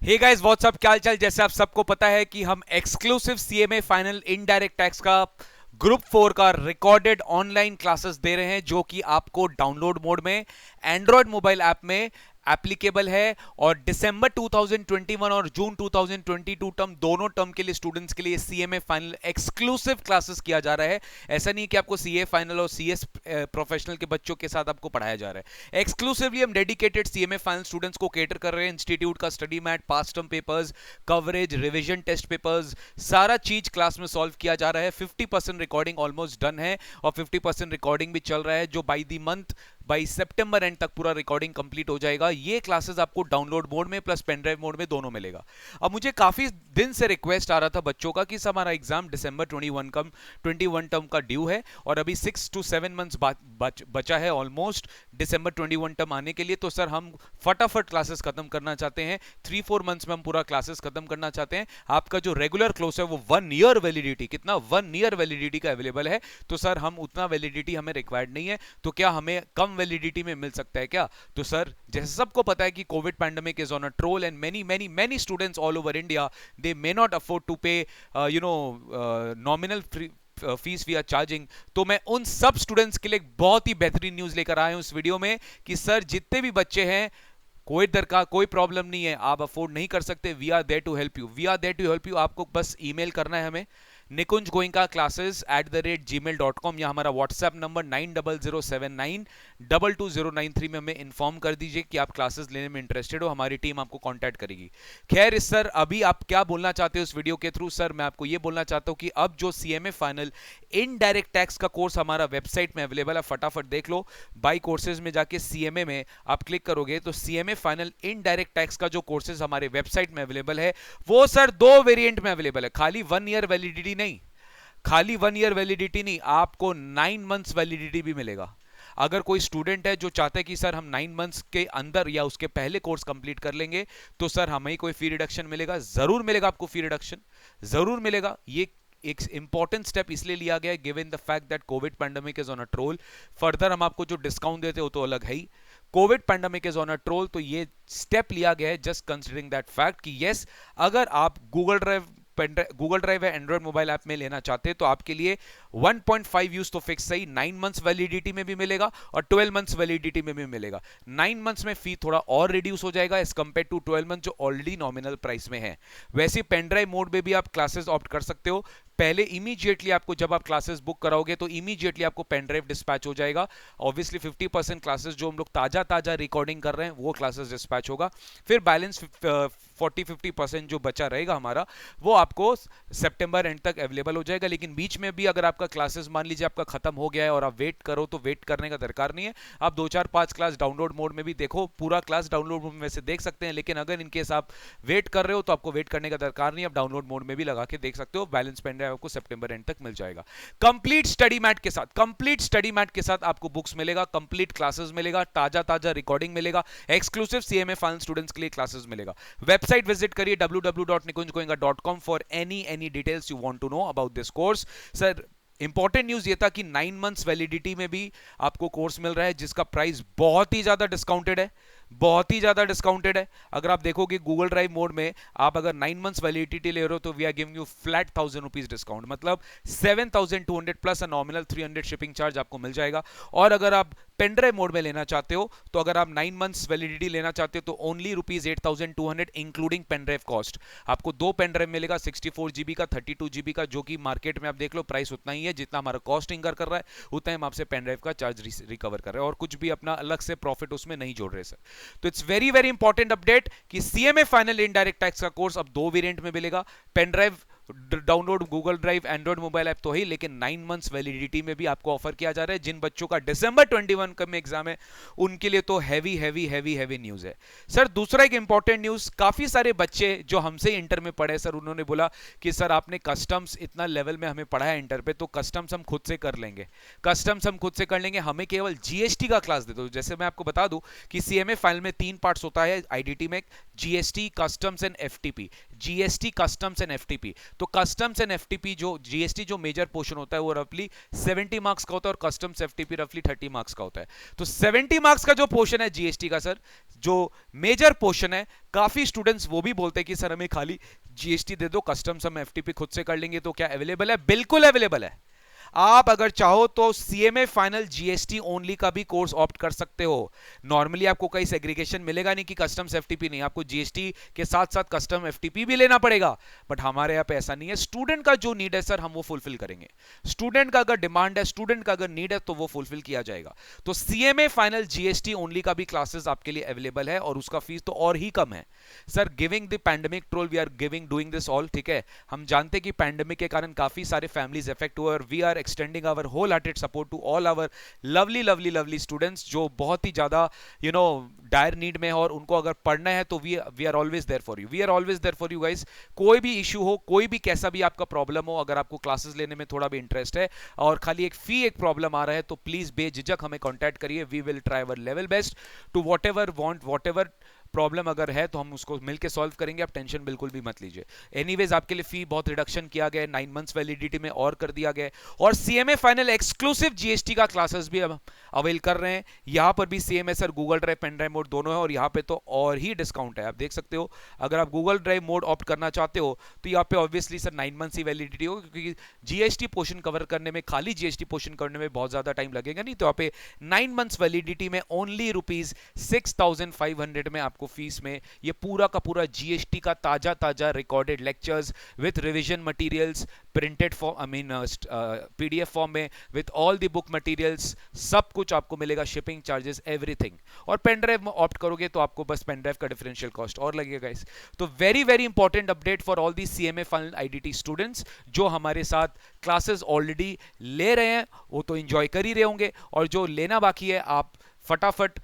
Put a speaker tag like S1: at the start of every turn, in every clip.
S1: Hey guys what's up, क्या हाल चाल। जैसे आप सबको पता है कि हम exclusive CMA final indirect tax का ग्रुप 4 का रिकॉर्डेड ऑनलाइन क्लासेस दे रहे हैं, जो कि आपको डाउनलोड मोड में एंड्रॉयड मोबाइल ऐप में एप्लीकेबल है। और दिसंबर 2021 और जून 2022 टर्म, दोनों टर्म के लिए स्टूडेंट्स के लिए सीएमए फाइनल एक्सक्लूसिव क्लासेस किया जा रहा है। ऐसा नहीं कि आपको सीए फाइनल और सीएस प्रोफेशनल के बच्चों के साथ आपको पढ़ाया जा रहा है। एक्सक्लूसिवली हम डेडिकेटेड सीएमए फाइनल स्टूडेंट्स को केटर कर रहे हैं। इंस्टीट्यूट का study mat, past term papers, coverage, revision test papers, सारा चीज क्लास में सॉल्व किया जा रहा है। 50% रिकॉर्डिंग ऑलमोस्ट डन है और 50% रिकॉर्डिंग भी चल रहा है, जो by the month, by September and तक पूरा रिकॉर्डिंग कंप्लीट हो जाएगा। ये क्लासेस आपको डाउनलोड मोड में प्लस पेन ड्राइव मोड में दोनों मिलेगा। अब मुझे काफी दिन से रिक्वेस्ट आ रहा था बच्चों का कि हमारा एग्जाम दिसंबर 21 टर्म का ड्यू है और अभी 6 to 7 मंथ्स बचा है ऑलमोस्ट दिसंबर 21 टर्म आने के लिए। तो सर हम फटाफट क्लासेस खत्म करना चाहते हैं, 3-4 मंथ्स में हम पूरा क्लासेस खत्म करना चाहते हैं। आपका जो रेगुलर कोर्स है वो 1 ईयर वैलिडिटी, कितना 1 ईयर वैलिडिटी का अवेलेबल है। तो सर हम उतना वैलिडिटी हमें रिक्वायर्ड नहीं है, तो क्या हमें कम वैलिडिटी में मिल सकता है क्या? तो सर जैसे सबको पता है कि Covid pandemic is on a troll and many many many students all over India, they may not afford to pay nominal fees we are charging. तो मैं उन सब स्टूडेंट्स के लिए एक बहुत ही बेहतरीन न्यूज लेकर आया हूं इस वीडियो में कि सर जितने भी बच्चे हैं, कोई दरकार, कोई प्रॉब्लम नहीं है, आप अफोर्ड नहीं कर सकते, we are there to help you, we are there to help you. आपको बस ईमेल करना है हमें nikunjgoenka@gmail.com या हमारा व्हाट्सएप नंबर 9007922093 में हमें इन्फॉर्म कर दीजिए कि आप क्लासेस लेने में इंटरेस्टेड हो, हमारी टीम आपको कांटेक्ट करेगी। खैर सर, अभी आप क्या बोलना चाहते हो इस वीडियो के थ्रू? सर मैं आपको ये बोलना चाहता हूं कि अब जो सीएमए फाइनल इनडायरेक्ट टैक्स का कोर्स हमारा वेबसाइट में अवेलेबल है, फटाफट देख लो। बाई कोर्सेज में जाके सीएमए में आप क्लिक करोगे तो सीएमए फाइनल इनडायरेक्ट टैक्स का जो कोर्सेज हमारे वेबसाइट में अवेलेबल है वो सर 2 वेरिएंट में अवेलेबल है। खाली 1 ईयर वैलिडिटी नहीं, खाली 1 ईयर वैलिडिटी नहीं, आपको 9 मंथ्स वैलिडिटी भी मिलेगा। अगर कोई स्टूडेंट है जो चाहता है कि सर हम 9 मंथ्स के अंदर या उसके पहले कोर्स कंप्लीट कर लेंगे, तो सर हमें कोई फी रिडक्शन मिलेगा, जरूर मिलेगा आपको फी रिडक्शन, जरूर मिलेगा। ये एक इंपॉर्टेंट स्टेप इसलिए लिया गया है given the fact that Covid pandemic is on a troll. Further हम आपको जो डिस्काउंट देते हो तो अलग है ही, Covid pandemic is on a troll, तो ये स्टेप लिया गया है जस्ट कंसिडरिंग दैट फैक्ट कि यस, अगर आप गूगल ड्राइव या एंड्रॉइड मोबाइल ऐप में लेना चाहते हैं तो आपके लिए 1.5 यूज तो फिक्स सही, 9 मंथ्स वैलिडिटी में भी मिलेगा और 12 मंथ्स वैलिडिटी में भी मिलेगा। 9 मंथ्स में फी थोड़ा और रिड्यूस हो जाएगा एज कंपेयर टू 12 मंथ जो ऑलरेडी नॉमिनल प्राइस में है। वैसे पेन ड्राइव मोड में भी आप क्लासेस ऑप्ट कर सकते हो। पहले इमीडिएटली आपको, जब आप क्लासेस बुक कराओगे तो इमीडिएटली आपको पेन ड्राइव डिस्पैच हो जाएगा। ऑब्वियसली 50% क्लासेस जो हम लोग ताजा ताजा रिकॉर्डिंग कर रहे हैं वो क्लासेस डिस्पैच होगा, फिर बैलेंस 40-50% जो बचा रहेगा हमारा वो आपको सितंबर एंड तक अवेलेबल हो जाएगा। लेकिन बीच में भी अगर आपका क्लासेस मान लीजिए आपका खत्म हो गया है और आप वेट करो, तो वेट करने का दरकार नहीं है। आप 2-4-5 क्लास डाउनलोड मोड में भी देखो, पूरा क्लास डाउनलोड मोड में वैसे देख सकते हैं, लेकिन अगर इनकेस आप वेट कर रहे हो तो आपको वेट करने का दरकार नहीं है, आप डाउनलोड मोड में भी लगा के देख सकते हो। बैलेंस पेन ड्राइव आपको सितंबर एंड तक मिल जाएगा कंप्लीट स्टडी मैट के साथ। कंप्लीट स्टडी मैट के साथ आपको बुक्स मिलेगा, कंप्लीट क्लासेस मिलेगा, ताजा ताजा रिकॉर्डिंग मिलेगा, एक्सक्लूसिव सीएमए फाइनल स्टूडेंट्स के लिए क्लासेस मिलेगा। वेबसाइट विजिट करिए www.nikunjgoenka.com for any details you want to know about this course. Sir important news ये था कि 9 मंथ्स वैलिडिटी में भी आपको कोर्स मिल रहा है जिसका प्राइस बहुत ही ज्यादा डिस्काउंटेड है, बहुत ही ज्यादा डिस्काउंटेड है। अगर आप देखोगे गूगल ड्राइव मोड में आप अगर 9 मंथ्स वैलिडिटी ले रहे हो तो we are giving you flat 1000 rupees discount, मतलब 7200 plus a nominal 300 shipping charge आपको मिल जाएगा। और अगर आप पेन ड्राइव मोड में लेना चाहते हो तो अगर आप 9 मंथ्स वैलिडिटी लेना चाहते हो तो only rupees 8200 including pen drive cost. आपको 2 पेन ड्राइव मिलेगा, 64 जीबी का, 32 जीबी का, जो कि मार्केट में आप देख लो प्राइस उतना ही है जितना हमारा कॉस्ट इंकर कर रहा है, उतना हम आपसे पेन ड्राइव का चार्ज रिकवर कर रहे हैं और कुछ भी अपना अलग से प्रॉफिट उसमें नहीं जोड़ रहे सर। तो it's very very important update कि सीएमए फाइनल इनडायरेक्ट टैक्स का कोर्स अब 2 वेरिएंट में मिलेगा। Pen drive download, Google drive, android mobile app तो ही, लेकिन 9 मंथ्स वैलिडिटी में भी आपको ऑफर किया जा रहा है। जिन बच्चों का दिसंबर 21 का में एग्जाम है उनके लिए तो heavy heavy heavy heavy news है। सर दूसरा एक इंपॉर्टेंट न्यूज, काफी सारे बच्चे जो हमसे इंटर में पढ़े सर, उन्होंने बोला कि सर आपने कस्टम्स इतना लेवल में हमें पढ़ाया इंटर पे, तो कस्टम्स हम खुद से कर लेंगे, कस्टम्स हम खुद से कर लेंगे, हमें केवल जीएसटी का क्लास दे दो। जैसे मैं आपको बता दूं कि सीएमए फाइल में 3 पार्ट्स होता है आईडीटी में, GST, customs and FTP. GST, customs and FTP. तो कस्टम्स एंड एफटीपी जो जीएसटी जो मेजर पोर्शन होता है वो रफली 70 मार्क्स का होता है और कस्टम्स एफटीपी रफली 30 मार्क्स का होता है। तो 70 मार्क्स का जो पोर्शन है जीएसटी का सर, जो मेजर पोर्शन है, काफी स्टूडेंट्स वो भी बोलते हैं कि सर हमें खाली जीएसटी दे दो, कस्टम्स हम एफटीपी खुद से कर लेंगे। तो क्या अवेलेबल है? बिल्कुल अवेलेबल है। आप अगर चाहो तो सीएमए फाइनल जीएसटी ओनली का भी कोर्स ऑप्ट कर सकते हो। नॉर्मली आपको कहीं सेग्रीगेशन मिलेगा नहीं कि कस्टम्स एफटीपी नहीं, आपको जीएसटी के साथ साथ कस्टम एफटीपी भी लेना पड़ेगा। बट हमारे यहाँ पे ऐसा नहीं है। स्टूडेंट का जो नीड है सर हम वो फुलफिल करेंगे। स्टूडेंट का अगर डिमांड है, स्टूडेंट का अगर नीड है तो वो फुलफिल किया जाएगा। तो सीएमए फाइनल जीएसटी ओनली का भी क्लासेस आपके लिए अवेलेबल है और उसका फीस तो और ही कम है sir. Giving the pandemic troll we are giving doing this all, ठीक है। हम जानते हैं कि पैंडेमिक के कारण काफी सारे फैमिलीज इफेक्ट हुए और we are extending our wholehearted support to all our lovely students जो बहुत ही ज्यादा डायर नीड में है और उनको अगर पढ़ना है तो we are always there for you, we are always there for you guys. कोई भी इशू हो, कोई भी कैसा भी आपका प्रॉब्लम हो, अगर आपको क्लासेस लेने में थोड़ा भी इंटरेस्ट है और खाली एक प्रॉब्लम आ रहा है तो प्लीज बेझिझक हमें कॉन्टैक्ट करिए। We will try our level best to whatever problem अगर है तो हम उसको मिलकर सॉल्व करेंगे। आप टेंशन बिल्कुल भी मत लीजिए। एनीवेज आपके लिए फी बहुत रिडक्शन किया गया है, 9 मंथ्स वैलिडिटी में और कर दिया गया है और सीएमए फाइनल एक्सक्लूसिव जीएसटी का क्लासेस भी अब अवेल कर रहे हैं। यहां पर भी CMA sir Google drive pen drive mode दोनों है और यहां पे तो और ही डिस्काउंट है। आप देख सकते हो अगर आप गूगल ड्राइव मोड ऑप्ट करना चाहते हो तो यहाँ पे ऑब्वियसली सर 9 मंथ्स ही वैलिडिटी होगी क्योंकि जीएसटी पोर्शन कवर करने में, खाली जीएसटी पोर्शन करने में बहुत ज्यादा टाइम लगेगा नहीं। तो यहाँ पे 9 मंथ्स वैलिडिटी में ओनली ₹6,500 में आपको फीस में ये पूरा का पूरा जीएसटी का ताजा recorded lectures with revision materials printed form PDF form में with all the book materials सब कुछ आपको मिलेगा, शिपिंग चार्जेस एवरीथिंग। और पेन ड्राइव में ऑप्ट करोगे तो आपको बस पेन ड्राइव का डिफरेंशियल कॉस्ट और लगेगा इस। तो very important update for all the CMA final IDT students जो हमारे साथ क्लासेस ऑलरेडी ले रहे हैं वो तो एंजॉय कर ही रहे होंगे और जो लेना बाकी है आप फटाफट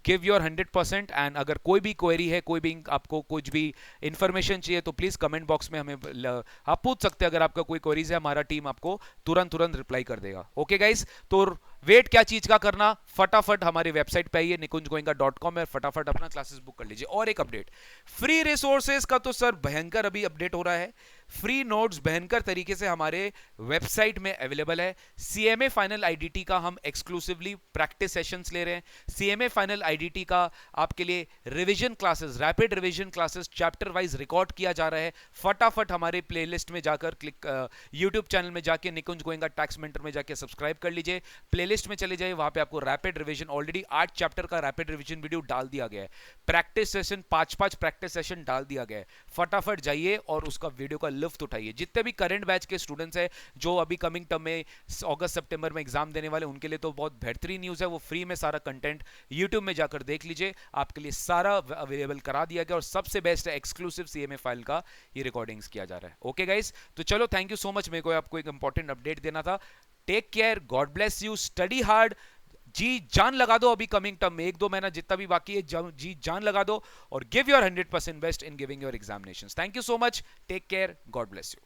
S1: गिव योर 100%। एंड अगर कोई भी क्वेरी है, कोई भी आपको कुछ भी इंफॉर्मेशन चाहिए तो प्लीज कमेंट बॉक्स में हमें आप पूछ सकते हैं। अगर आपका कोई क्वेरीज है हमारा टीम आपको तुरंत रिप्लाई कर देगा। ओके गाइस, तो वेट क्या चीज का करना, फटाफट हमारी वेबसाइट पे आइए nikunjgoenka.com में फटाफट अपना क्लासेस बुक कर लीजिए। और एक अपडेट, फ्री रिसोर्सेज का तो सर भयंकर अभी अपडेट हो रहा है। फ्री नोट्स भयंकर तरीके से हमारे वेबसाइट में अवेलेबल है। सीएमए फाइनल आईडीटी का हम एक्सक्लूसिवली प्रैक्टिस सेशंस ले रहे हैं। सीएमए फाइनल आईडीटी का आपके लिए revision classes, rapid revision classes chapter wise record किया जा रहा है। फटाफट हमारे प्लेलिस्ट में जाकर यूट्यूब चैनल में जाके निकुंज गोएंका टैक्स मेंटर में जाके सब्सक्राइब कर लीजिए, प्लेलिस्ट में चले जाइए, वहां पे आपको रैपिड रिवीजन ऑलरेडी 8 चैप्टर का रैपिड रिवीजन वीडियो डाल दिया गया है। प्रैक्टिस सेशन 5 प्रैक्टिस सेशन डाल दिया गया है। फटाफट जाइए और उसका वीडियो का लुत्फ उठाइए। जितने भी करंट बैच के स्टूडेंट्स हैं जो अभी कमिंग टर्म में अगस्त सितंबर में एग्जाम देने वाले, उनके लिए तो बहुत बेहतरीन न्यूज़ है। वो फ्री में सारा कंटेंट यूट्यूब में जाकर देख लीजिए, आपके लिए सारा अवेलेबल करा दिया गया और सबसे बेस्ट है एक्सक्लूसिव सीएमए फाइल का ये रिकॉर्डिंग्स किया जा रहा है। ओके गाइस, तो चलो थैंक यू सो मच, मेरे को आपको एक इंपॉर्टेंट अपडेट देना था। Take care, God bless you, study hard, जी जान लगा दो अभी कमिंग टर्म में 1-2 महीना जितना भी बाकी है, जी जान लगा दो और give your 100% best in giving your examinations. Thank you so much, take care, God bless you.